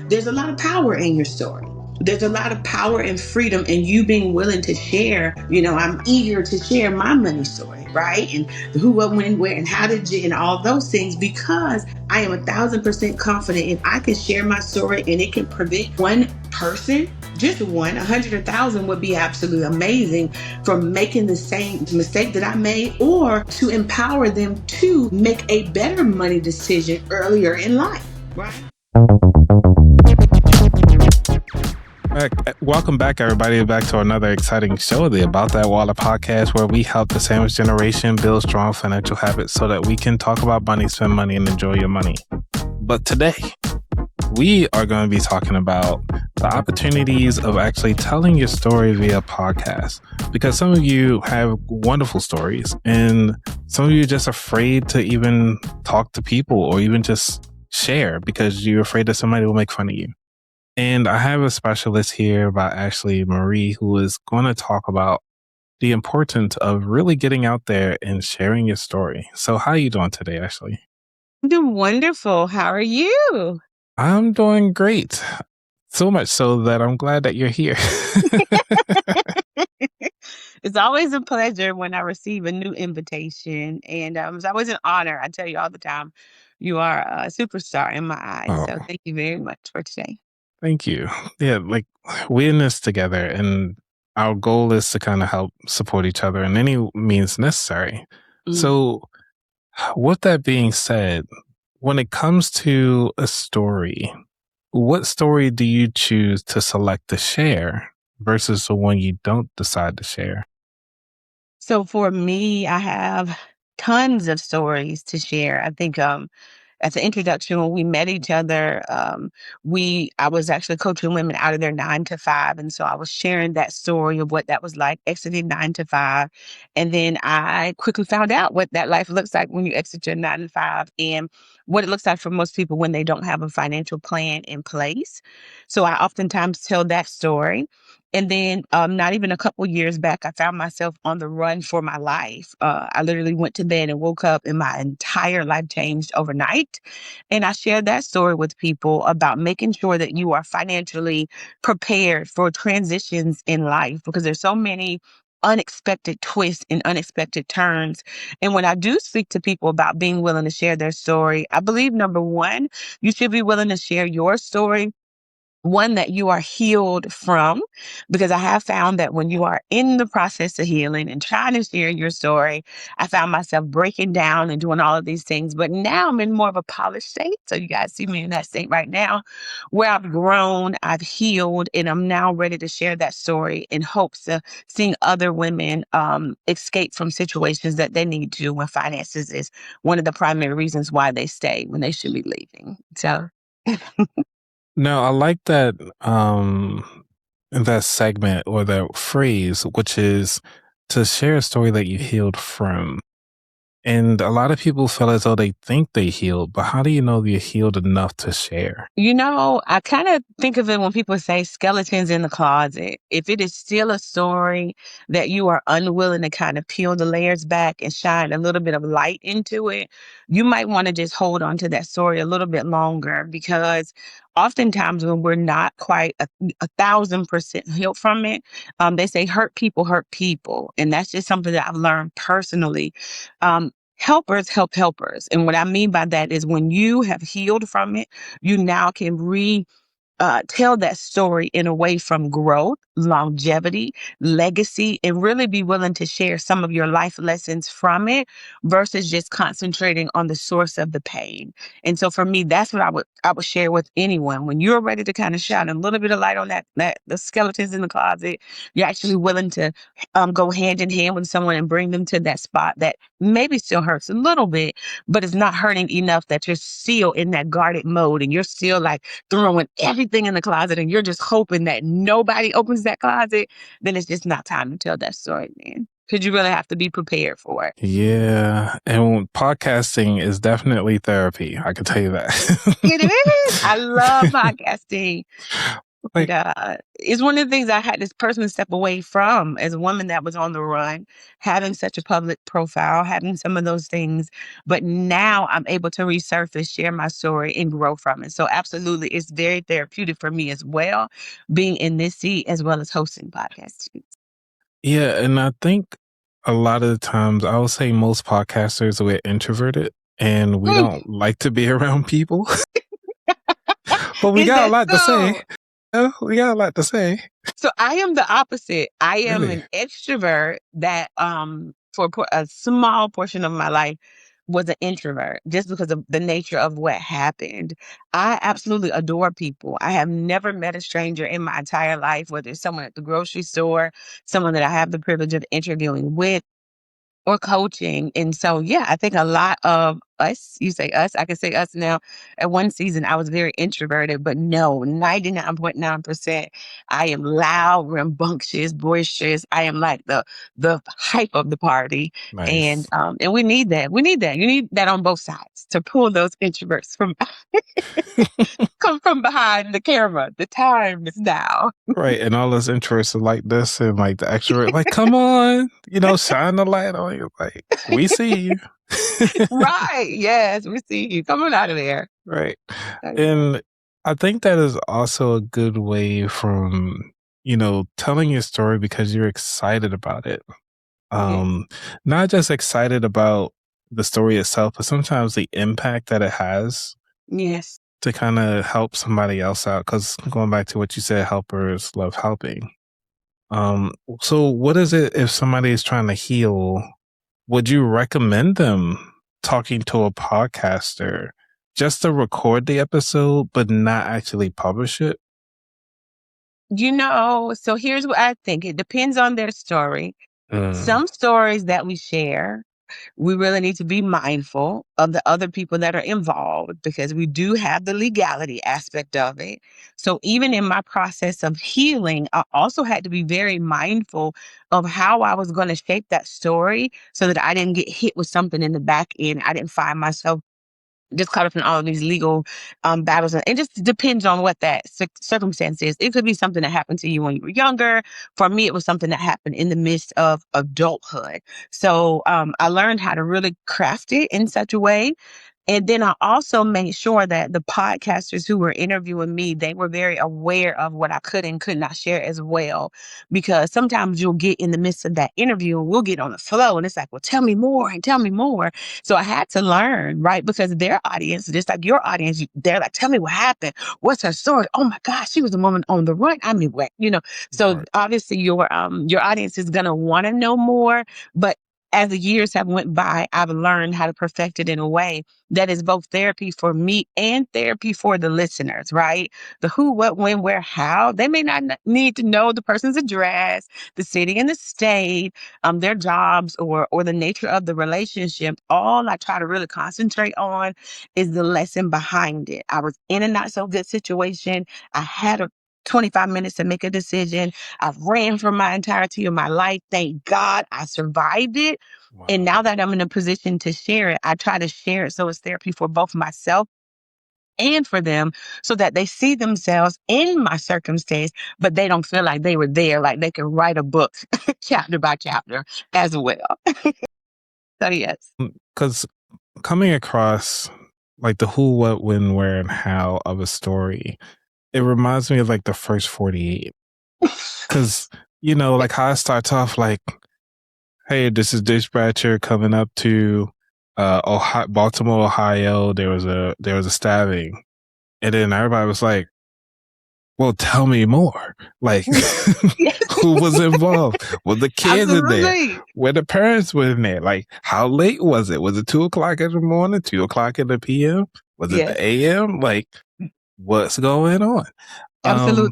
there's a lot of power in your story. There's a lot of power and freedom in you being willing to share. I'm eager to share my money story, right? And who, what, when, where, and how did you, and all those things, because I am 1,000% confident if I can share my story and it can prevent one person, just one, 100, 1,000 would be absolutely amazing, from making the same mistake that I made, or to empower them to make a better money decision earlier in life, right? Welcome back, everybody, back to another exciting show, the About That Water podcast, where we help the sandwich generation build strong financial habits so that we can talk about money, spend money, and enjoy your money. But today, we are going to be talking about the opportunities of actually telling your story via podcast, because some of you have wonderful stories and some of you are just afraid to even talk to people or even just share because you're afraid that somebody will make fun of you. And I have a specialist here about Ashlee Marie, who is going to talk about the importance of really getting out there and sharing your story. So how are you doing today, Ashlee? I'm doing wonderful. How are you? I'm doing great. So much so that I'm glad that you're here. It's always a pleasure when I receive a new invitation. And it's always an honor. I tell you all the time, you are a superstar in my eyes. So thank you very much for today. Thank you. Yeah, like we're in this together, and our goal is to kind of help support each other in any means necessary. So with that being said, when it comes to a story, what story do you choose to select to share versus the one you don't decide to share? So for me, I have tons of stories to share. I think as an introduction, when we met each other, I was actually coaching women out of their 9 to 5. And so I was sharing that story of what that was like, exiting 9 to 5. And then I quickly found out what that life looks like when you exit your 9 to 5, and what it looks like for most people when they don't have a financial plan in place. So I oftentimes tell that story. And then not even a couple years back, I found myself on the run for my life. I literally went to bed and woke up and my entire life changed overnight. And I shared that story with people about making sure that you are financially prepared for transitions in life, because there's so many unexpected twists and unexpected turns. And when I do speak to people about being willing to share their story, I believe, number one, you should be willing to share your story, one that you are healed from, because I have found that when you are in the process of healing and trying to share your story, I found myself breaking down and doing all of these things. But now I'm in more of a polished state. So you guys see me in that state right now, where I've grown, I've healed, and I'm now ready to share that story in hopes of seeing other women escape from situations that they need to, when finances is one of the primary reasons why they stay when they should be leaving. So No, I like that that segment or that phrase, which is to share a story that you healed from. And a lot of people feel as though they think they healed, but how do you know you're healed enough to share? I kind of think of it when people say skeletons in the closet. If it is still a story that you are unwilling to kind of peel the layers back and shine a little bit of light into it, you might want to just hold on to that story a little bit longer, because oftentimes when we're not quite 1,000% healed from it, they say hurt people. And that's just something that I've learned personally. Helpers help helpers. And what I mean by that is when you have healed from it, you now can tell that story in a way from growth, longevity, legacy, and really be willing to share some of your life lessons from it versus just concentrating on the source of the pain. And so for me, that's what I would share with anyone. When you're ready to kind of shine a little bit of light on that the skeletons in the closet, you're actually willing to go hand in hand with someone and bring them to that spot that maybe still hurts a little bit, but it's not hurting enough that you're still in that guarded mode and you're still like throwing everything in the closet and you're just hoping that nobody opens that closet, then it's just not time to tell that story, man. Because you really have to be prepared for it. Yeah. And podcasting is definitely therapy. I can tell you that. It is. I love podcasting. And Like, it's one of the things I had this person step away from as a woman that was on the run, having such a public profile, having some of those things. But now I'm able to resurface, share my story, and grow from it. So, absolutely, it's very therapeutic for me as well, being in this seat as well as hosting podcasts. yeah, and I think a lot of the times I would say most podcasters we're introverted and we Mm, don't like to be around people, but we is got a that lot to say. so? Yeah, we got a lot to say. So I am the opposite. I am Really? an extrovert that for a small portion of my life was an introvert just because of the nature of what happened. I absolutely adore people. I have never met a stranger in my entire life, whether it's someone at the grocery store, someone that I have the privilege of interviewing with, or coaching. And so, yeah, I think a lot of us, you say us, I can say us now. At one season, I was very introverted, but no, 99.9%, I am loud, rambunctious, boisterous. I am like the hype of the party. Nice. And we need that. We need that. You need that on both sides to pull those introverts from come from behind the camera. The time is now. Right, and all those interests are like this and like the extrovert, like, come on, shine the light on you. Like, we see you. Right. Yes, we see you. Come on out of there. Right. Yeah. And I think that is also a good way from, telling your story because you're excited about it. Yes. Not just excited about the story itself, but sometimes the impact that it has Yes. to kind of help somebody else out. Because going back to what you said, helpers love helping. Um, so what is it if somebody is trying to heal? Would you recommend them talking to a podcaster just to record the episode, but not actually publish it? So here's what I think. It depends on their story. Mm, Some stories that we share, we really need to be mindful of the other people that are involved because we do have the legality aspect of it. So even in my process of healing, I also had to be very mindful of how I was going to shape that story so that I didn't get hit with something in the back end. I didn't find myself just caught up in all of these legal battles. And it just depends on what that circumstance is. It could be something that happened to you when you were younger. For me, it was something that happened in the midst of adulthood. So I learned how to really craft it in such a way. And then I also made sure that the podcasters who were interviewing me, they were very aware of what I could and could not share as well. Because sometimes you'll get in the midst of that interview and we'll get on the flow and it's like, well, tell me more and tell me more. So I had to learn, right? Because their audience, just like your audience, they're like, tell me what happened. What's her story? Oh my gosh, she was a woman on the run. I mean, what, so right. obviously your audience is gonna want to know more, but as the years have went by, I've learned how to perfect it in a way that is both therapy for me and therapy for the listeners, right? The who, what, when, where, how. They may not need to know the person's address, the city and the state, their jobs, or the nature of the relationship. All I try to really concentrate on is the lesson behind it. I was in a not so good situation. I had 25 minutes to make a decision. I've ran for my entirety of my life. Thank God I survived it. And Wow. now that I'm in a position to share it, I try to share it so it's therapy for both myself and for them so that they see themselves in my circumstance, but they don't feel like they were there, like they can write a book chapter by chapter as well. So, yes. Because coming across like the who, what, when, where, and how of a story, it reminds me of like the first 48. Because, like how it starts off like, hey, this is dispatcher coming up to Ohio, Baltimore, Ohio. There was a stabbing, and then everybody was like, "Well, tell me more. Like, Yes, who was involved? Were the kids in there? absolutely. Were the parents were in there? Like, how late was it? Was it 2 o'clock in the morning? 2 o'clock in the PM? Was it the Yes, AM? Like, what's going on?" absolutely.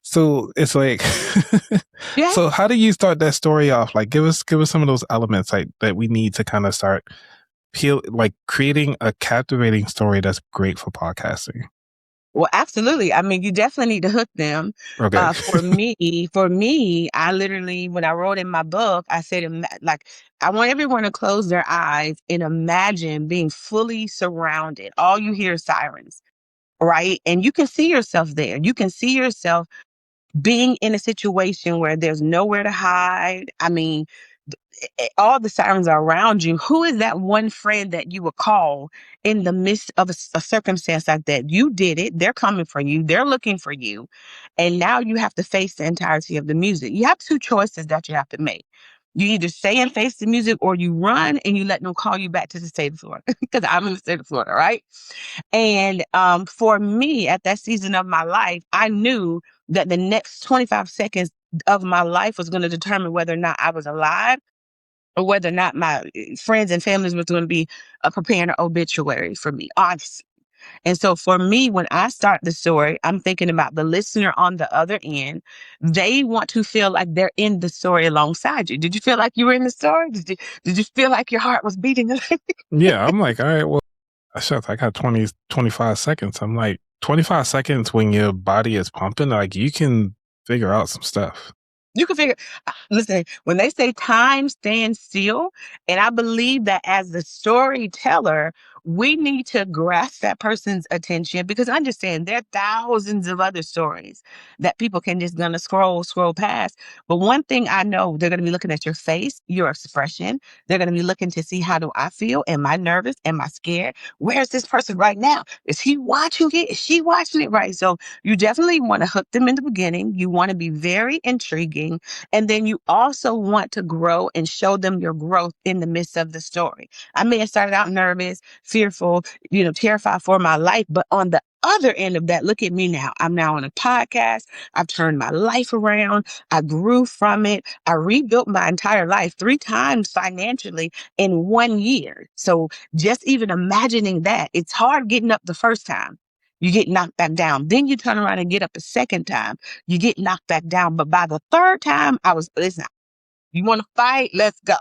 So it's like, Yeah. so how do you start that story off? Like, give us some of those elements like that we need to kind of start like creating a captivating story that's great for podcasting. Well, absolutely. I mean, you definitely need to hook them. Okay. For me, I literally, when I wrote in my book, I said, like, I want everyone to close their eyes and imagine being fully surrounded. All you hear is sirens right? And you can see yourself there. You can see yourself being in a situation where there's nowhere to hide. I mean, all the sirens are around you. Who is that one friend that you would call in the midst of a circumstance like that? You did it. They're coming for you. They're looking for you. And now you have to face the entirety of the music. You have two choices that you have to make. You either stay and face the music, or you run and you let them call you back to the state of Florida, because I'm in the state of Florida, right? And for me, at that season of my life, I knew that the next 25 seconds of my life was going to determine whether or not I was alive, or whether or not my friends and families was going to be preparing an obituary for me, honestly. And so for me, when I start the story, I'm thinking about the listener on the other end. They want to feel like they're in the story alongside you. Did you feel like you were in the story? Did you feel like your heart was beating? Yeah, I'm like, all right, well, shucks, I got 20, 25 seconds. I'm like, 25 seconds when your body is pumping, like you can figure out some stuff. You can figure, listen, when they say time stands still, and I believe that as the storyteller, we need to grasp that person's attention, because understand there are thousands of other stories that people can just gonna scroll past. But one thing I know, they're gonna be looking at your face, your expression. They're gonna be looking to see, how do I feel? Am I nervous? Am I scared? Where's this person right now? Is he watching it? Is she watching it? Right. So you definitely want to hook them in the beginning. You want to be very intriguing. And then you also want to grow and show them your growth in the midst of the story. I may have started out nervous, fearful, terrified for my life, but on the other end of that, look at me now. I'm now on a podcast. I've turned my life around. I grew from it. I rebuilt my entire life 3 times financially in 1 year. So just even imagining that, it's hard getting up the first time. You get knocked back down. Then you turn around and get up a second time. You get knocked back down. But by the third time, listen, you want to fight? Let's go.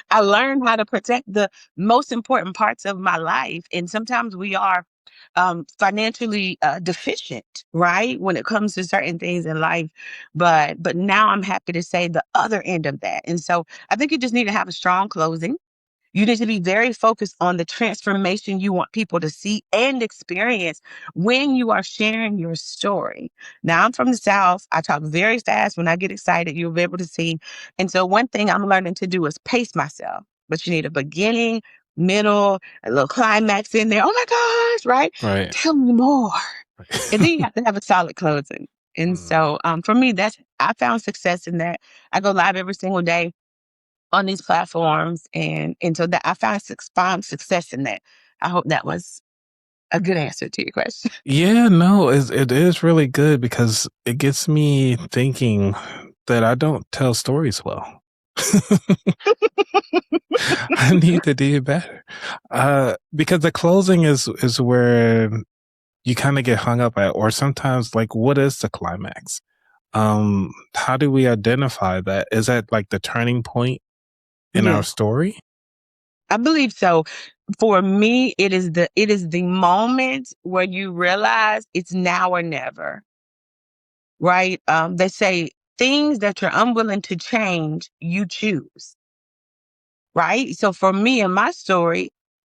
I learned how to protect the most important parts of my life. And sometimes we are financially deficient, right? When it comes to certain things in life. But now I'm happy to say the other end of that. And so I think you just need to have a strong closing. You need to be very focused on the transformation you want people to see and experience when you are sharing your story. Now, I'm from the South. I talk very fast. When I get excited, you'll be able to see. And so one thing I'm learning to do is pace myself. But you need a beginning, middle, a little climax in there. Oh my gosh, right? Right. Tell me more. And then you have to have a solid closing. And so for me, I found success in that. I go live every single day on these platforms, and so that I found success in that. I hope that was a good answer to your question. Yeah, no, it is really good because it gets me thinking that I don't tell stories well. I need to do better. Because the closing is where you kind of get hung up at, or sometimes like, what is the climax? How do we identify that? Is that like the turning point in our Yes, story? I believe so. For me, it is the moment where you realize it's now or never, right? They say things that you're unwilling to change, you choose. Right? So for me and my story,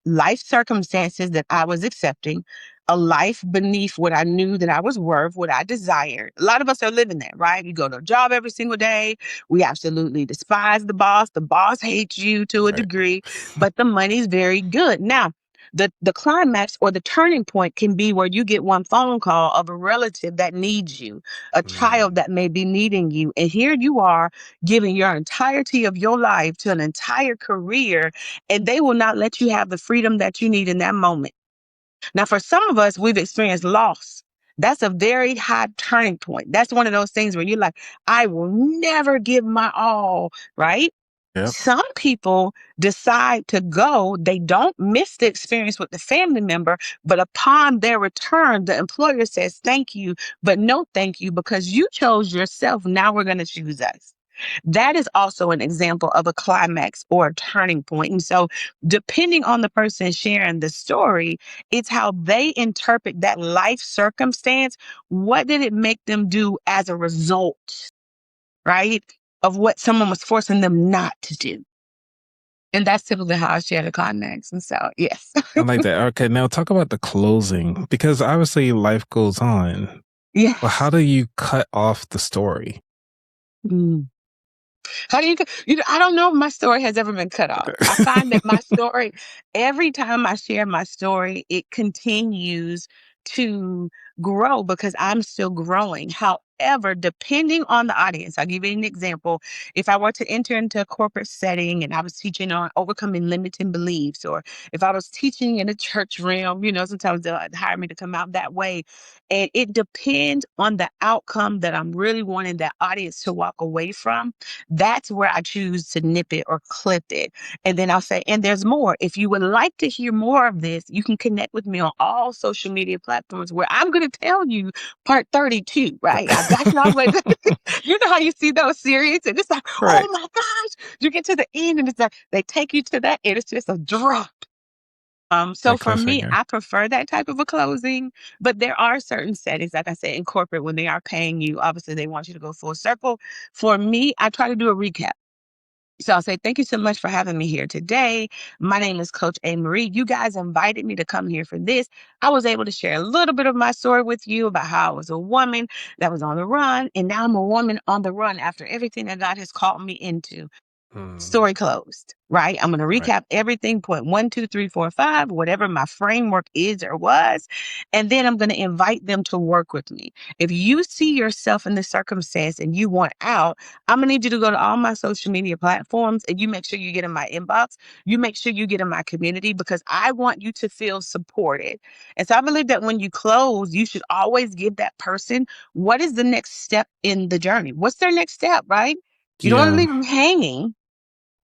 life circumstances that I was accepting, a life beneath what I knew that I was worth, what I desired. A lot of us are living that, right? You go to a job every single day. We absolutely despise the boss. The boss hates you to a Right. degree, but the money's very good. Now, the climax or the turning point can be where you get one phone call of a relative that needs you, a child Mm. that may be needing you. And here you are giving your entirety of your life to an entire career, and they will not let you have the freedom that you need in that moment. Now, for some of us, we've experienced loss. That's a very high turning point. That's one of those things where you're like, I will never give my all, right? Yep. Some people decide to go. They don't miss the experience with the family member, but upon their return, the employer says, thank you, but no thank you, because you chose yourself. Now we're going to choose us. That is also an example of a climax or a turning point. And so, depending on the person sharing the story, it's how they interpret that life circumstance. What did it make them do as a result, right? Of what someone was forcing them not to do. And that's typically how I share the climax. And so, yes. I like that. Okay, now talk about the closing because obviously life goes on. But how Yes. do you cut off the story? Mm. How do I don't know if my story has ever been cut off. I find that my story, every time I share my story, it continues to grow because I'm still growing. However, depending on the audience, I'll give you an example. If I were to enter into a corporate setting and I was teaching on overcoming limiting beliefs, or if I was teaching in a church realm, sometimes they'll hire me to come out that way. And it depends on the outcome that I'm really wanting that audience to walk away from. That's where I choose to nip it or clip it. And then I'll say, and there's more. If you would like to hear more of this, you can connect with me on all social media platforms where I'm going to tell you part 32, right? I've got you all the way. You know how you see those series and it's like, Right. oh my gosh, you get to the end and it's like, they take you to that and it's just a drop. So That for me, cliffhanger. I prefer that type of a closing, but there are certain settings, like I said, in corporate, when they are paying you, obviously they want you to go full circle. For me, I try to do a recap. So I'll say, thank you so much for having me here today. My name is Coach A. Marie. You guys invited me to come here for this. I was able to share a little bit of my story with you about how I was a woman that was on the run, and now I'm a woman on the run after everything that God has called me into. Mm, Story closed, right? I'm going to right. recap everything, point 1, 2, 3, 4, 5, whatever my framework is or was. And then I'm going to invite them to work with me. If you see yourself in this circumstance and you want out, I'm going to need you to go to all my social media platforms and you make sure you get in my inbox. You make sure you get in my community because I want you to feel supported. And so I believe that when you close, you should always give that person what is the next step in the journey? What's their next step, right? You don't want to Yeah. leave them hanging.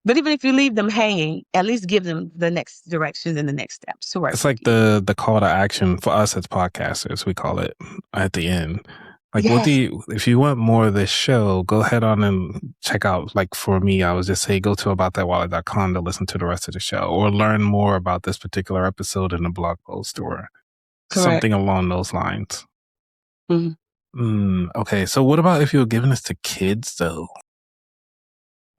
But even if you leave them hanging, at least give them the next directions and the next steps to work It's with like you. the call to action for us as podcasters, we call it at the end. Like, what do Yes, you, if you want more of this show, go ahead on and check out, like for me, I was just say, go to aboutthatwallet.com to listen to the rest of the show or learn more about this particular episode in the blog post or correct. something along those lines. Mhm. Okay. So what about if you're giving this to kids though?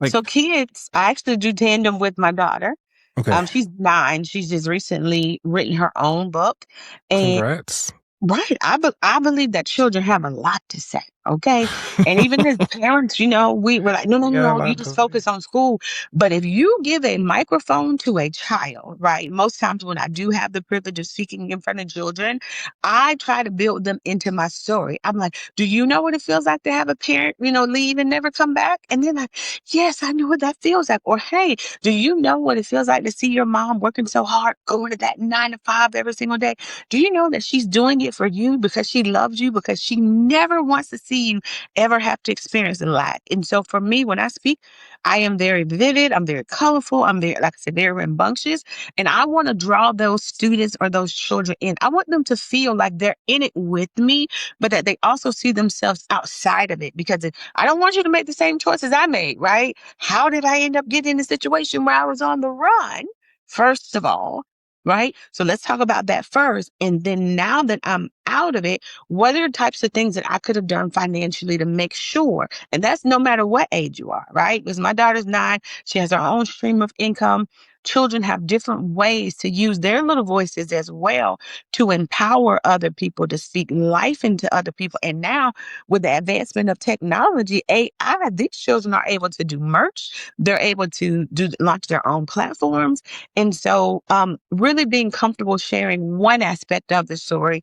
Like, So kids, I actually do tandem with my daughter. okay, She's 9. She's just recently written her own book. And congrats. right. I believe that children have a lot to say. Okay. And even as parents, we were like, no, no, You no, got a no, you lot just to say. focus on school. But if you give a microphone to a child, right? Most times when I do have the privilege of speaking in front of children, I try to build them into my story. I'm like, do you know what it feels like to have a parent, leave and never come back? And they're like, yes, I know what that feels like. Or, hey, do you know what it feels like to see your mom working so hard, going to that 9 to 5 every single day? Do you know that she's doing it for you because she loves you, because she never wants to see you ever have to experience a lack? And so for me, when I speak, I am very vivid, I'm very colorful, I'm very, like I said, very rambunctious. And I want to draw those students or those children in. I want them to feel like they're in it with me, but that they also see themselves outside of it. Because I don't want you to make the same choices I made, right? How did I end up getting in a situation where I was on the run? First of all, right? So let's talk about that first. And then now that I'm out of it, what are the types of things that I could have done financially to make sure? And that's no matter what age you are, right? Because my daughter's 9, she has her own stream of income. Children have different ways to use their little voices as well to empower other people, to speak life into other people. And now, with the advancement of technology, AI, these children are able to do merch. They're able to launch their own platforms. And so, really being comfortable sharing one aspect of the story,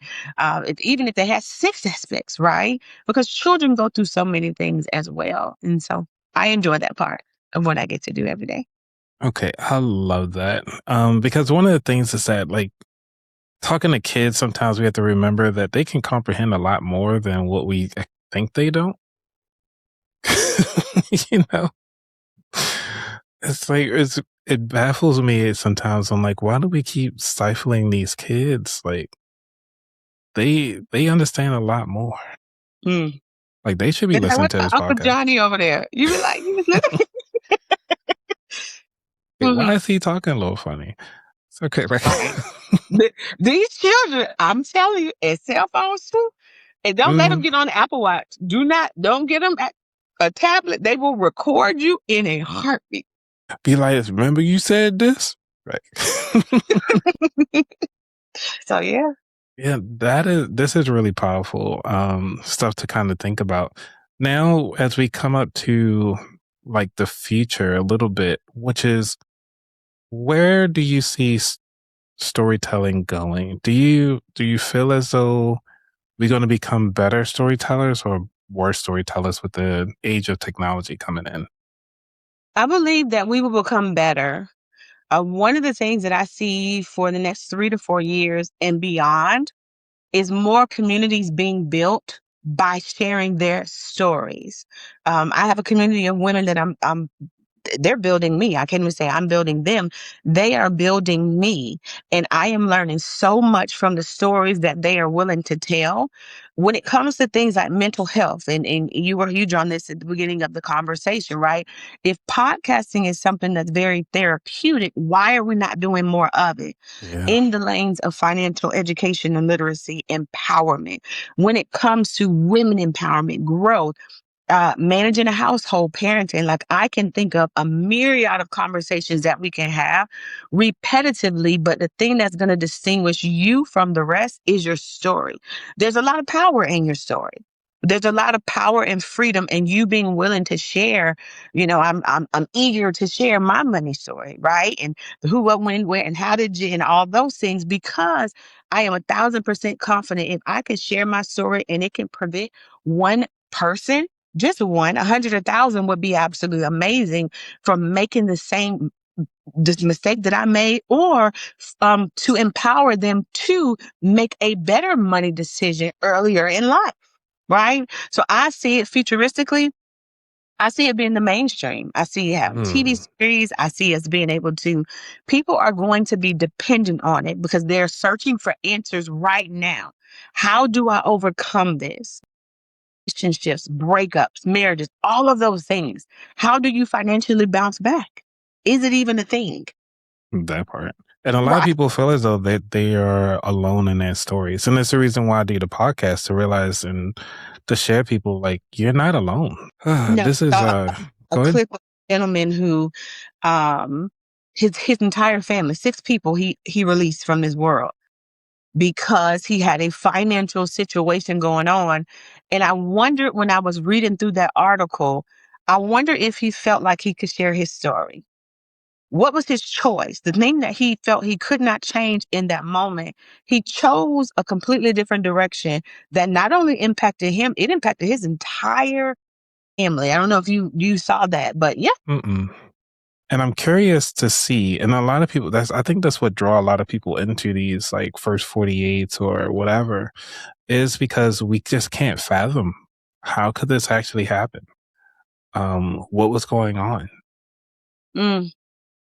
even if they have 6 aspects, right? Because children go through so many things as well. And so I enjoy that part of what I get to do every day. Okay, I love that. Because one of the things is that, like, talking to kids, sometimes we have to remember that they can comprehend a lot more than what we think they don't. you know, it's like it baffles me sometimes. I'm like, why do we keep stifling these kids? Like, they understand a lot more. Mm. Like, they should be They're like, listening what's to this Uncle podcast. Johnny over there? You be like, you just look. Like, why Mhm. is he talking a little funny? It's okay, right? Right. These children, I'm telling you, and cell phones too. And don't let them Mhm. get on the Apple Watch. Don't get them a tablet. They will record you in a heartbeat. Be like, remember you said this? Right. So yeah. Yeah, this is really powerful stuff to kind of think about. Now, as we come up to like the future a little bit, which is where do you see storytelling going? Do you feel as though we're going to become better storytellers or worse storytellers with the age of technology coming in? I believe that we will become better. One of the things that I see for the next 3 to 4 years and beyond is more communities being built by sharing their stories. I have a community of women that they're building me. I can't even say I'm building them. They are building me. And I am learning so much from the stories that they are willing to tell. When it comes to things like mental health, and you were huge on this at the beginning of the conversation, right? If podcasting is something that's very therapeutic, why are we not doing more of it? Yeah. In the lanes of financial education and literacy empowerment, when it comes to women empowerment, growth, managing a household, parenting, like I can think of a myriad of conversations that we can have repetitively, but the thing that's going to distinguish you from the rest is your story. There's a lot of power in your story. There's a lot of power and freedom in you being willing to share. I'm eager to share my money story, right? And the who, what, when, where, and how did you, and all those things, because I am 1,000% confident if I can share my story and it can prevent one person, just one, 100, 1,000 would be absolutely amazing, from making the same this mistake that I made, or to empower them to make a better money decision earlier in life, right? So I see it futuristically. I see it being the mainstream. I see it have TV Hmm. series. I see us being able to, people are going to be dependent on it because they're searching for answers right now. How do I overcome this? Relationships, breakups, marriages, all of those things. How do you financially bounce back? Is it even a thing? That part. And a lot of Right. people feel as though they are alone in their stories. And that's the reason why I do the podcast, to realize and to share people like you're not alone. No, This is a go ahead. clip of a gentleman who, um, his entire family, 6 people, he released from this world because he had a financial situation going on. And I wondered, when I was reading through that article, I wonder if he felt like he could share his story. What was his choice? The thing that he felt he could not change in that moment, he chose a completely different direction that not only impacted him, it impacted his entire family. I don't know if you saw that, but yeah. Mm-mm. And I'm curious to see, and a lot of people, I think that's what draw a lot of people into these like first 48 or whatever, is because we just can't fathom how could this actually happen? What was going on? Mm.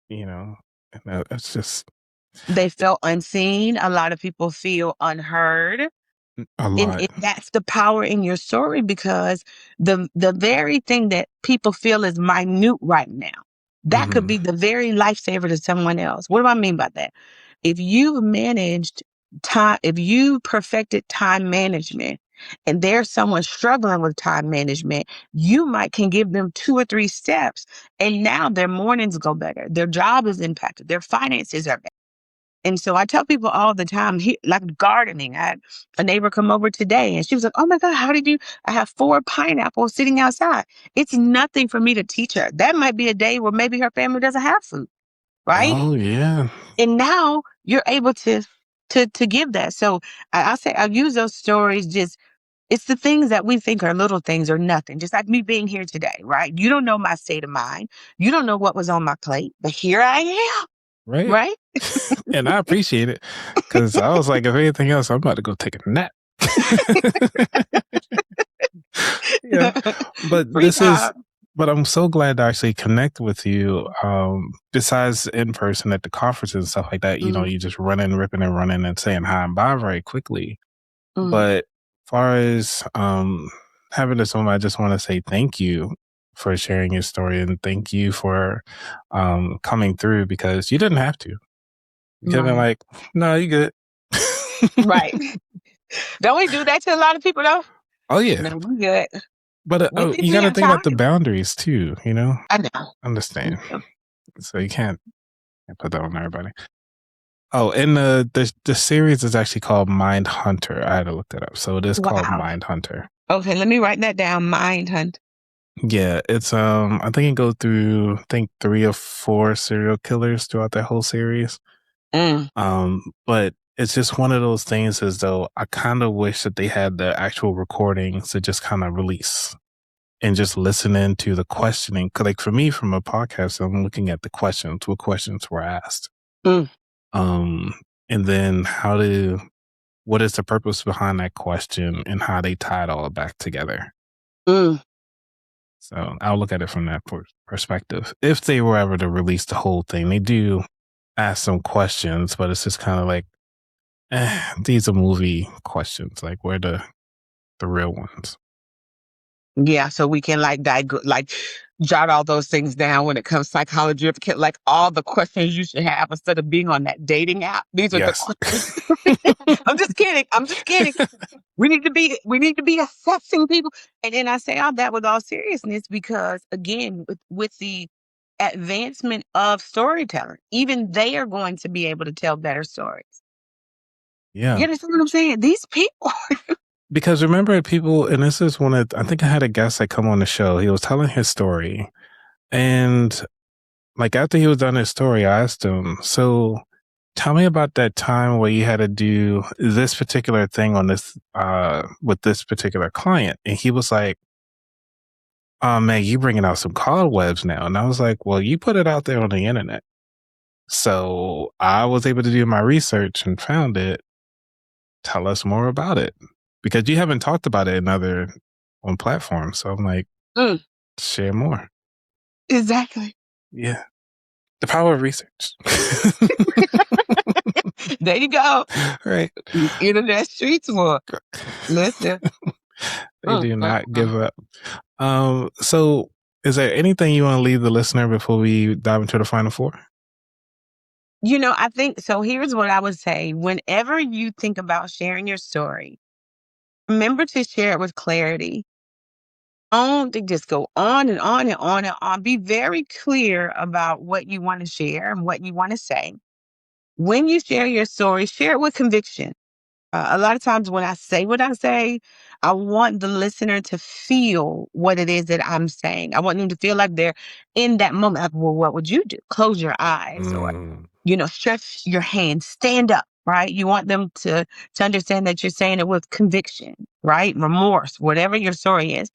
You know, and it's just They felt unseen. A lot of people feel unheard. a And lot. that's the power in your story, because the very thing that people feel is minute right now, that could Hmm. be the very lifesaver to someone else. What do I mean by that? If you've managed time, if you perfected time management, and there's someone struggling with time management, you might can give them 2 or 3 steps, and now their mornings go better, their job is impacted, their finances are better. And so I tell people all the time, like gardening. I had a neighbor come over today and she was like, "Oh my God, how did you?" I have 4 pineapples sitting outside. It's nothing for me to teach her. That might be a day where maybe her family doesn't have food, right? Oh yeah. And now you're able to give that. So I say I use those stories. Just, it's the things that we think are little things or nothing. Just like me being here today, right? You don't know my state of mind. You don't know what was on my plate, but here I am, Right. right? And I appreciate it, because I was like, if anything else, I'm about to go take a nap. Yeah. But Free this is, time. but I'm so glad to actually connect with you. Besides in person at the conference and stuff like that, Mm, you just running, ripping and running and saying hi and bye very quickly. mm. But far as having this moment, I just want to say thank you for sharing your story, and thank you for coming through, because you didn't have to. You could have been Right. like, no, you good. Right. Don't we do that to a lot of people though? Oh yeah. No, we good. But We think you we got to have think about the time. boundaries too, I know. We understand. do. So you can't put that on everybody. Oh, and the series is actually called Mind Hunter. I had to look that up. So it is called Wow. Mind Hunter. Okay, let me write that down. Mind Hunt. Yeah, it's I think it goes through 3 or 4 serial killers throughout that whole series. But it's just one of those things as though I kind of wish that they had the actual recordings to just kind of release and just listening to the questioning. 'Cause like for me, from a podcast, I'm looking at the questions, what questions were asked. And then what is the purpose behind that question and how they tie it all back together. So I'll look at it from that perspective. If they were ever to release the whole thing, they do ask some questions, but it's just kind of like, these are movie questions. Like, where the real ones? Yeah, so we can like jot all those things down when it comes to psychology. Like all the questions you should have instead of being on that dating app. These are the Yes. questions. I'm just kidding. We need to be assessing people. And then I say all that with all seriousness because again, with the advancement of storytelling, even they are going to be able to tell better stories. Yeah. You understand what I'm saying? These people. Because remember, people, and this is I think I had a guest that come on the show. He was telling his story. And like after he was done his story, I asked him, so tell me about that time where you had to do this particular thing on this, with this particular client. And he was like, oh man, you bringing out some cobwebs now. And I was like, well, you put it out there on the internet. So I was able to do my research and found it. Tell us more about it. Because you haven't talked about it on platforms. So I'm like, share more. Exactly. Yeah. The power of research. There you go. Right. Internet streets work. Listen. They do not give up. So is there anything you want to leave the listener before we dive into the final 4? I think so. Here's what I would say. Whenever you think about sharing your story, remember to share it with clarity. Don't just go on and on and on and on. Be very clear about what you want to share and what you want to say. When you share your story, share it with conviction. A lot of times when I say what I say, I want the listener to feel what it is that I'm saying. I want them to feel like they're in that moment. Like, well, what would you do? Close your eyes or, stretch your hands, stand up, right? You want them to understand that you're saying it with conviction, right? Remorse, whatever your story is.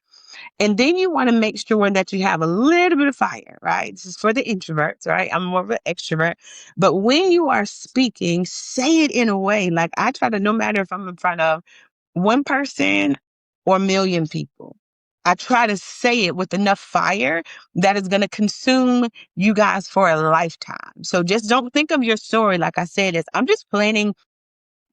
And then you want to make sure that you have a little bit of fire, right? This is for the introverts, right? I'm more of an extrovert. But when you are speaking, say it in a way like I try to, no matter if I'm in front of one person or a million people, I try to say it with enough fire that is going to consume you guys for a lifetime. So just don't think of your story, like I said, as I'm just planning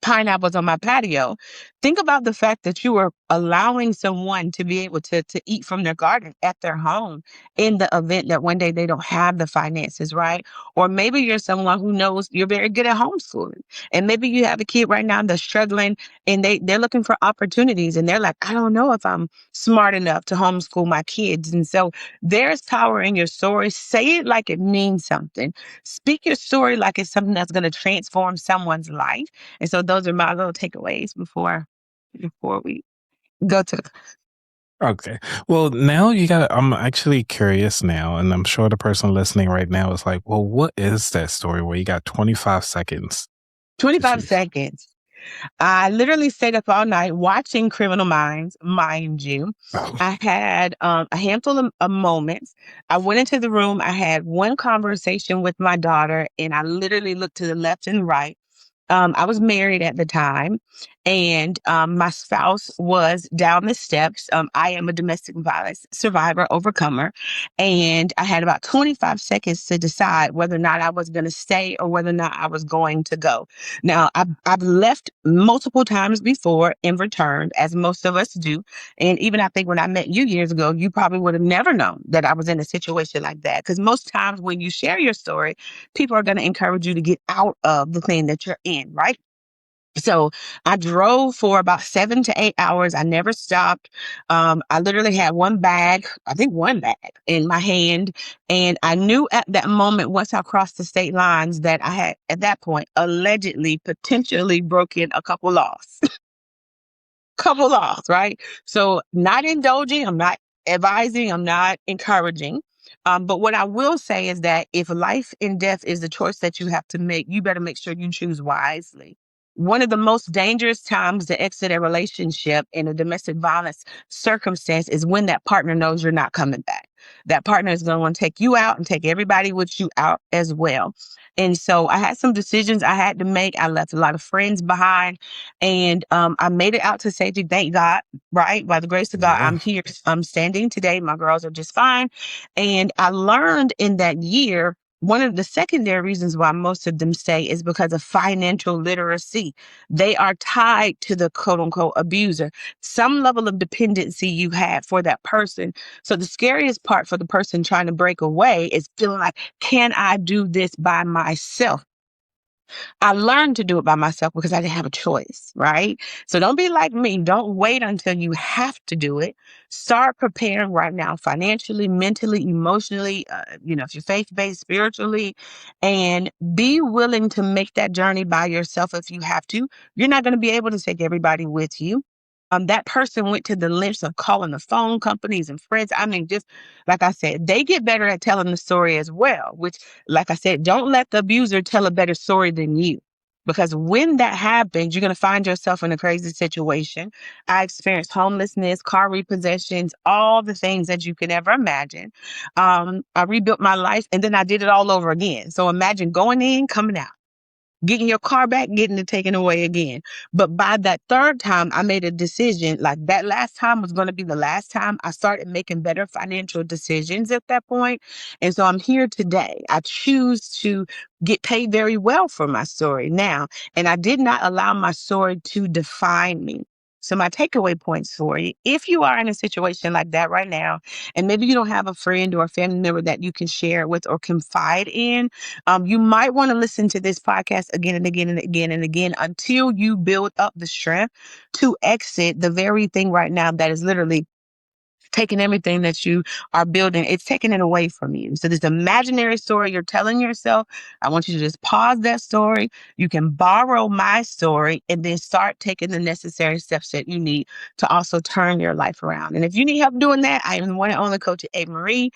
pineapples on my patio. Think about the fact that you are allowing someone to be able to eat from their garden at their home in the event that one day they don't have the finances, right? Or maybe you're someone who knows you're very good at homeschooling. And maybe you have a kid right now that's struggling and they're looking for opportunities and they're like, I don't know if I'm smart enough to homeschool my kids. And so there's power in your story. Say it like it means something. Speak your story like it's something that's going to transform someone's life. And so those are my little takeaways before we go to the. Okay. Well, now I'm actually curious now, and I'm sure the person listening right now is like, well, what is that story where you got 25 seconds? 25 seconds. I literally stayed up all night watching Criminal Minds, mind you. Oh. I had a handful of moments. I went into the room. I had one conversation with my daughter, and I literally looked to the left and right. I was married at the time, and my spouse was down the steps. I am a domestic violence survivor, overcomer, and I had about 25 seconds to decide whether or not I was going to stay or whether or not I was going to go. Now, I've left multiple times before and returned, as most of us do. And even I think when I met you years ago, you probably would have never known that I was in a situation like that. Because most times when you share your story, people are going to encourage you to get out of the thing that you're in, right? So I drove for about 7 to 8 hours. I never stopped. I literally had one bag, I think one bag in my hand. And I knew at that moment, once I crossed the state lines, that I had at that point allegedly, potentially broken a couple laws. Couple laws, right? So not indulging, I'm not advising, I'm not encouraging. But what I will say is that if life and death is the choice that you have to make, you better make sure you choose wisely. One of the most dangerous times to exit a relationship in a domestic violence circumstance is when that partner knows you're not coming back. That partner is going to want to take you out and take everybody with you out as well. And so I had some decisions I had to make. I left a lot of friends behind, and I made it out to safety. Thank God, right? By the grace of God, Yeah. I'm here. I'm standing today. My girls are just fine. And I learned in that year, one of the secondary reasons why most of them stay is because of financial literacy. They are tied to the quote unquote abuser, some level of dependency you had for that person. So the scariest part for the person trying to break away is feeling like, can I do this by myself? I learned to do it by myself because I didn't have a choice, right? So don't be like me. Don't wait until you have to do it. Start preparing right now, financially, mentally, emotionally, if you're faith-based, spiritually, and be willing to make that journey by yourself if you have to. You're not going to be able to take everybody with you. That person went to the lengths of calling the phone companies and friends. I mean, just like I said, they get better at telling the story as well, which, like I said, don't let the abuser tell a better story than you. Because when that happens, you're going to find yourself in a crazy situation. I experienced homelessness, car repossessions, all the things that you can ever imagine. I rebuilt my life and then I did it all over again. So imagine going in, coming out, getting your car back, getting it taken away again. But by that third time, I made a decision like that last time was going to be the last time. I started making better financial decisions at that point. And so I'm here today. I choose to get paid very well for my story now. And I did not allow my story to define me. So my takeaway points for you, if you are in a situation like that right now, and maybe you don't have a friend or a family member that you can share with or confide in, you might want to listen to this podcast again and again and again and again until you build up the strength to exit the very thing right now that is literally taking everything that you are building. It's taking it away from you. So this imaginary story you're telling yourself, I want you to just pause that story. You can borrow my story and then start taking the necessary steps that you need to also turn your life around. And if you need help doing that, I am the one and only coach, Ashlee Marie.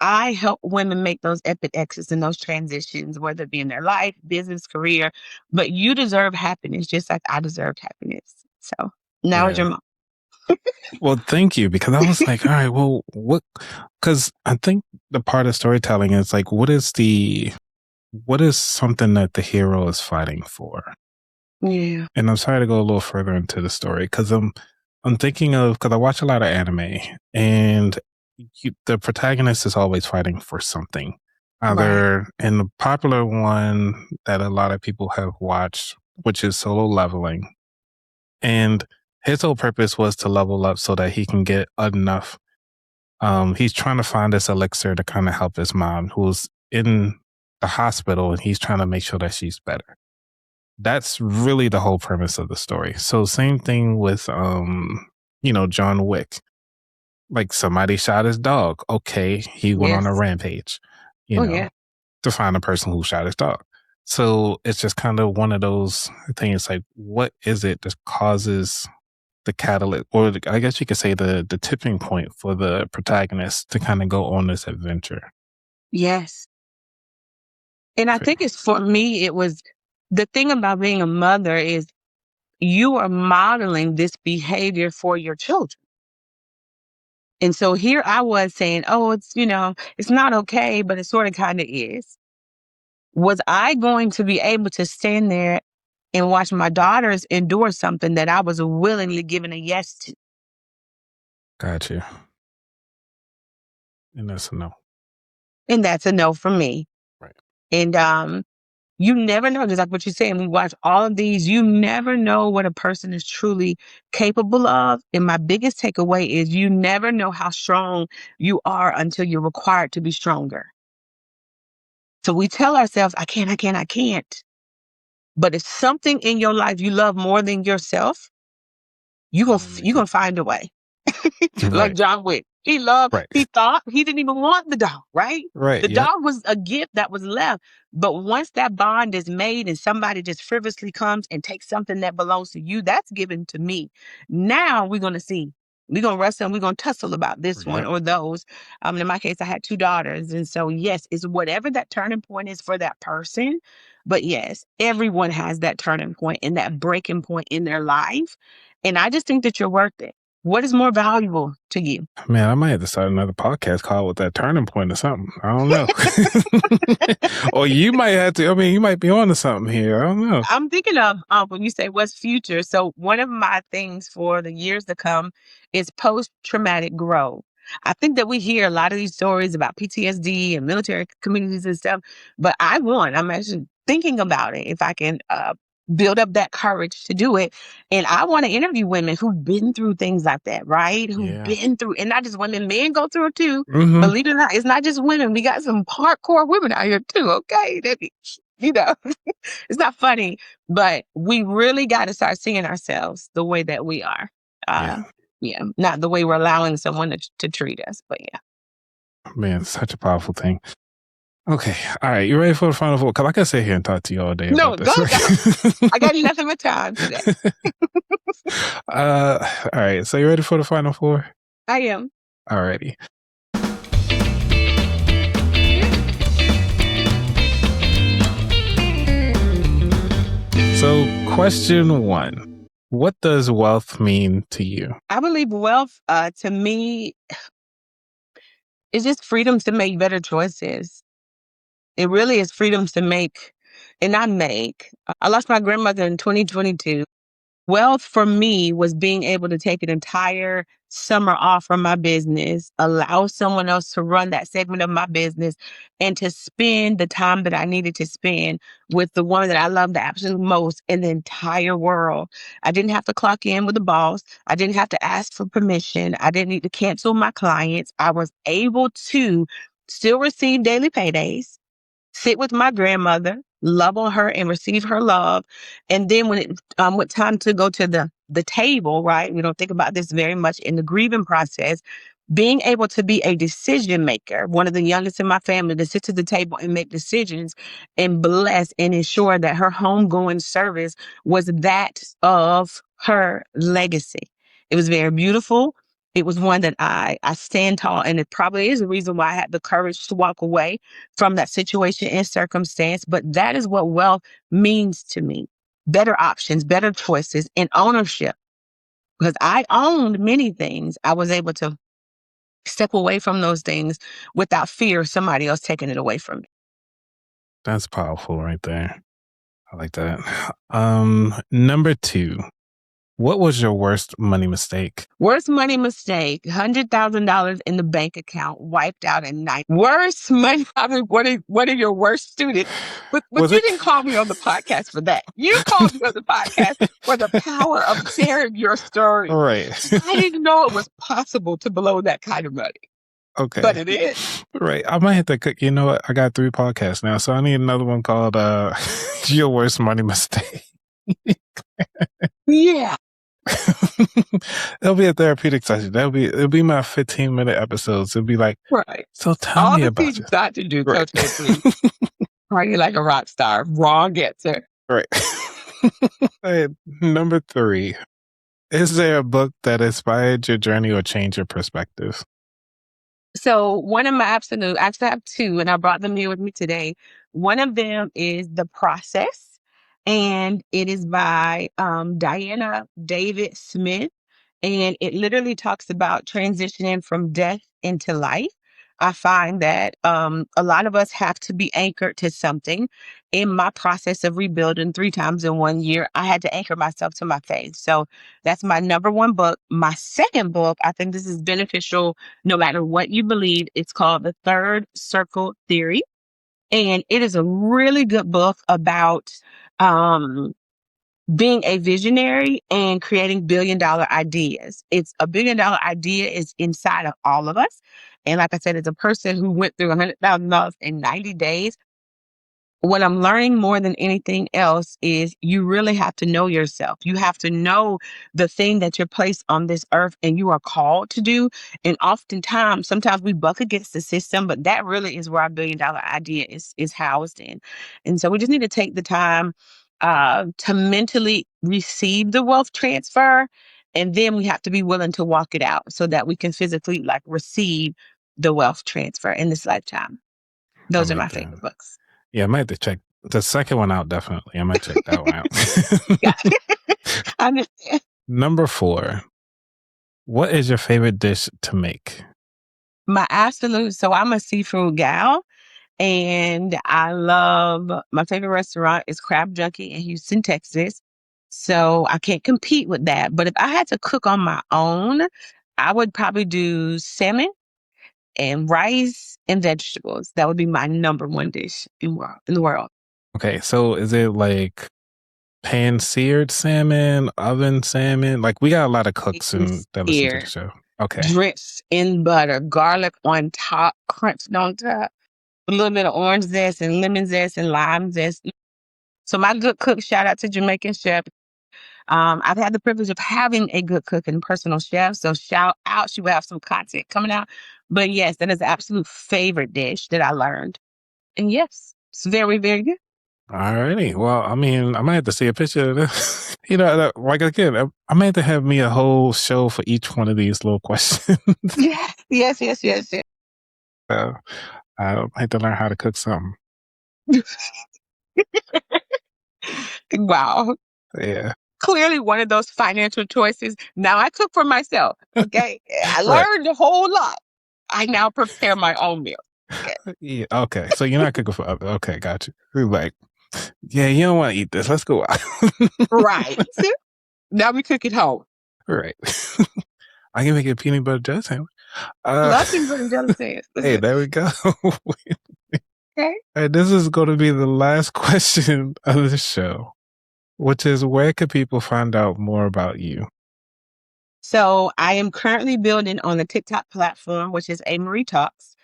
I help women make those epic exits and those transitions, whether it be in their life, business, career. But you deserve happiness just like I deserved happiness. So now it's your Yeah. mom. Well, thank you, because I was like, all right, well, what? Because I think the part of storytelling is like, what is something that the hero is fighting for? Yeah. And I'm sorry to go a little further into the story because I'm thinking of, because I watch a lot of anime, and the protagonist is always fighting for something. Right. Either in the popular one that a lot of people have watched, which is Solo Leveling, and his whole purpose was to level up so that he can get enough. He's trying to find this elixir to kind of help his mom, who's in the hospital, and he's trying to make sure that she's better. That's really the whole premise of the story. So same thing with John Wick. Like, somebody shot his dog. Okay, he went on a Yes. rampage, Oh, yeah. to find the person who shot his dog. So it's just kind of one of those things, like, what is it that causes the catalyst, or I guess you could say the tipping point for the protagonist to kind of go on this adventure? Yes. And I think it's for me, it was the thing about being a mother is you are modeling this behavior for your children. And so here I was saying, oh, it's not okay, but it sort of kind of is. Was I going to be able to stand there and watch my daughters endure something that I was willingly giving a yes to? Got you. And that's a no. And that's a no for me. Right. And you never know, just like what you're saying, we watch all of these, you never know what a person is truly capable of. And my biggest takeaway is you never know how strong you are until you're required to be stronger. So we tell ourselves, I can't. But if something in your life you love more than yourself, you gonna find a way. Like Right. John Wick. He Right. thought he didn't even want the dog, right? Right. The Yep. dog was a gift that was left. But once that bond is made and somebody just frivolously comes and takes something that belongs to you, that's given to me. Now we're going to see. We're going to wrestle and we're going to tussle about this one Yep. or those. In my case, I had 2 daughters. And so, yes, it's whatever that turning point is for that person. But yes, everyone has that turning point and that breaking point in their life. And I just think that you're worth it. What is more valuable to you? Man, I might have to start another podcast called with that turning point or something. I don't know. Or you might have to. I mean, you might be on to something here. I don't know. I'm thinking of when you say what's future. So one of my things for the years to come is post-traumatic growth. I think that we hear a lot of these stories about PTSD and military communities and stuff, but I'm actually thinking about it if I can build up that courage to do it. And I want to interview women who've been through things like that, right? Who've Yeah. been through, and not just women, men go through it too. Mm-hmm. Believe it or not, it's not just women. We got some hardcore women out here too, okay? You know, it's not funny, but we really got to start seeing ourselves the way that we are. Yeah, not the way we're allowing someone to treat us, but yeah. Man, it's such a powerful thing. Okay. All right. You ready for the final four? Because I can sit here and talk to you all day No, about this. go. I got nothing but time today. All right. So you ready for the final four? I am. All righty. So question 1. What does wealth mean to you? I believe wealth, to me, is just freedom to make better choices. It really is freedom to make, and not make. I lost my grandmother in 2022. Wealth for me was being able to take an entire summer off from my business, allow someone else to run that segment of my business, and to spend the time that I needed to spend with the woman that I love the absolute most in the entire world. I didn't have to clock in with the boss. I didn't have to ask for permission. I didn't need to cancel my clients. I was able to still receive daily paydays, sit with my grandmother, love on her and receive her love. And then when it went time to go to the table, right? We don't think about this very much in the grieving process. Being able to be a decision maker, one of the youngest in my family, to sit to the table and make decisions and bless and ensure that her homegoing service was that of her legacy. It was very beautiful. It was one that I stand tall, and it probably is the reason why I had the courage to walk away from that situation and circumstance. But that is what wealth means to me. Better options, better choices, and ownership. Because I owned many things, I was able to step away from those things without fear of somebody else taking it away from me. That's powerful right there. I like that. Number 2. What was your worst money mistake? Worst money mistake, $100,000 in the bank account, wiped out at night. Worst money, I mean, what are your worst students? But you didn't call me on the podcast for that. You called me on the podcast for the power of sharing your story. Right. I didn't know it was possible to blow that kind of money. Okay. But it is. Right. I might have to cook. You know what? I got 3 podcasts now, so I need another one called Your Worst Money Mistake. Yeah. It'll be a therapeutic session. It'll be my 15-minute episodes. It'll be like, right. So tell me about you thought to do, right. Coach. Party like a rock star. Wrong answer. Right. Number 3. Is there a book that inspired your journey or changed your perspective? So one of my I actually have 2, and I brought them here with me today. One of them is The Process, and it is by Diana David Smith. And it literally talks about transitioning from death into life. I find that a lot of us have to be anchored to something. In my process of rebuilding 3 times in 1 year, I had to anchor myself to my faith. So that's my number 1 book. My second book, I think this is beneficial no matter what you believe. It's called The Third Circle Theory. And it is a really good book about being a visionary and creating billion-dollar ideas. It's a billion-dollar idea is inside of all of us. And like I said, as a person who went through $100,000 in 90 days, what I'm learning more than anything else is you really have to know yourself. You have to know the thing that you're placed on this earth and you are called to do. And oftentimes, sometimes we buck against the system, but that really is where our $1 billion idea is housed in. And so we just need to take the time to mentally receive the wealth transfer. And then we have to be willing to walk it out so that we can physically like receive the wealth transfer in this lifetime. I Those are like my that. favorite books. Yeah, I might have to check the second one out. Definitely, I might check that one out. Yeah. I understand. Number 4. What is your favorite dish to make? My absolute, so I'm a seafood gal, and I love, my favorite restaurant is Crab Junkie in Houston, Texas. So I can't compete with that. But if I had to cook on my own, I would probably do salmon and rice and vegetables. That would be my number one dish in the world. Okay, so is it like pan-seared salmon, oven salmon? Like, we got a lot of cooks It's that listen to the seared, show. Okay. drenched in butter, garlic on top, crunched on top, a little bit of orange zest and lemon zest and lime zest. So my good cook, shout out to Jamaican chef. I've had the privilege of having a good cook and personal chef. So shout out, she will have some content coming out. But yes, that is the absolute favorite dish that I learned. And yes, it's very, very good. Alrighty. Well, I mean, I might have to see a picture of this. Like again, I might have to have me a whole show for each one of these little questions. Yes. So I might have to learn how to cook something. Wow. Yeah. Clearly one of those financial choices. Now I cook for myself. Okay. I Right. learned a whole lot. I now prepare my own meal. Okay. Yeah. Okay. So you're not cooking for others. Okay. Got you. You're like, yeah, you don't want to eat this. Let's go out. Right. Now we cook at home. Right. I can make a peanut butter jelly sandwich. Love peanut butter and jelly sandwich. Hey, there we go. Okay. All right, this is going to be the last question of the show, which is, where can people find out more about you? So I am currently building on the TikTok platform, which is A Marie Talks.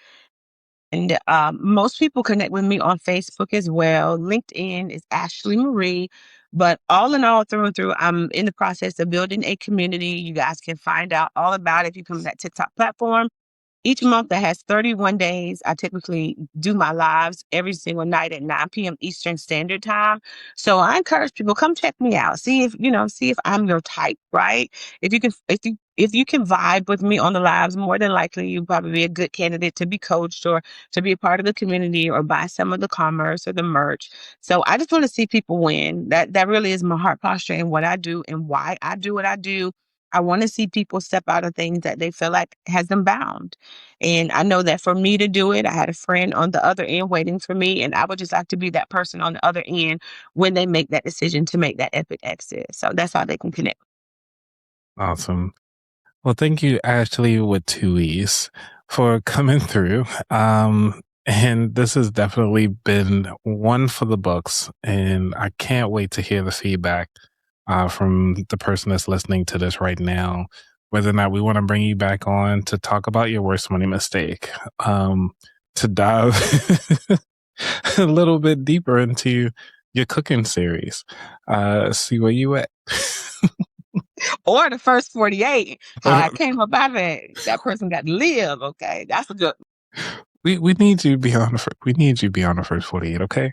And most people connect with me on Facebook as well. LinkedIn is Ashlee Marie. But all in all, through and through, I'm in the process of building a community. You guys can find out all about it if you come to that TikTok platform. Each month that has 31 days, I typically do my lives every single night at 9 p.m. Eastern Standard Time. So I encourage people, come check me out. See if I'm your type, right? If you can vibe with me on the lives, more than likely you'll probably be a good candidate to be coached or to be a part of the community or buy some of the commerce or the merch. So I just want to see people win. That really is my heart posture and what I do and why I do what I do. I want to see people step out of things that they feel like has them bound. And I know that for me to do it, I had a friend on the other end waiting for me. And I would just like to be that person on the other end when they make that decision to make that epic exit. So that's how they can connect. Awesome. Well, thank you, Ashlee with 2 E's, for coming through. And this has definitely been one for the books. And I can't wait to hear the feedback from the person that's listening to this right now, whether or not we want to bring you back on to talk about your worst money mistake, to dive a little bit deeper into your cooking series, see where you at. Or the first 48, how I came up out of it. That person got to live. Okay, that's a good. We need you to be on we need you to be on the first 48. Okay,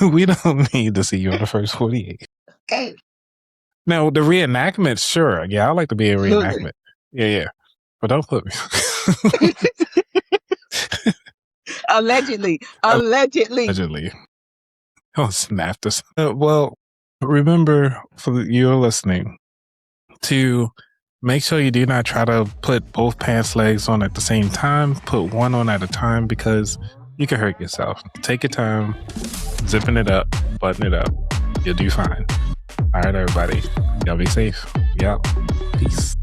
we don't need to see you on the first 48. Okay. Now the reenactment, sure, yeah, I like to be a reenactment. Yeah, but don't put me. Allegedly. Oh, snap this. Well, remember, for you listening, to make sure you do not try to put both pants legs on at the same time. Put one on at a time, because you can hurt yourself. Take your time, zipping it up, button it up. You'll do fine. All right, everybody. Y'all be safe. Yep. Peace.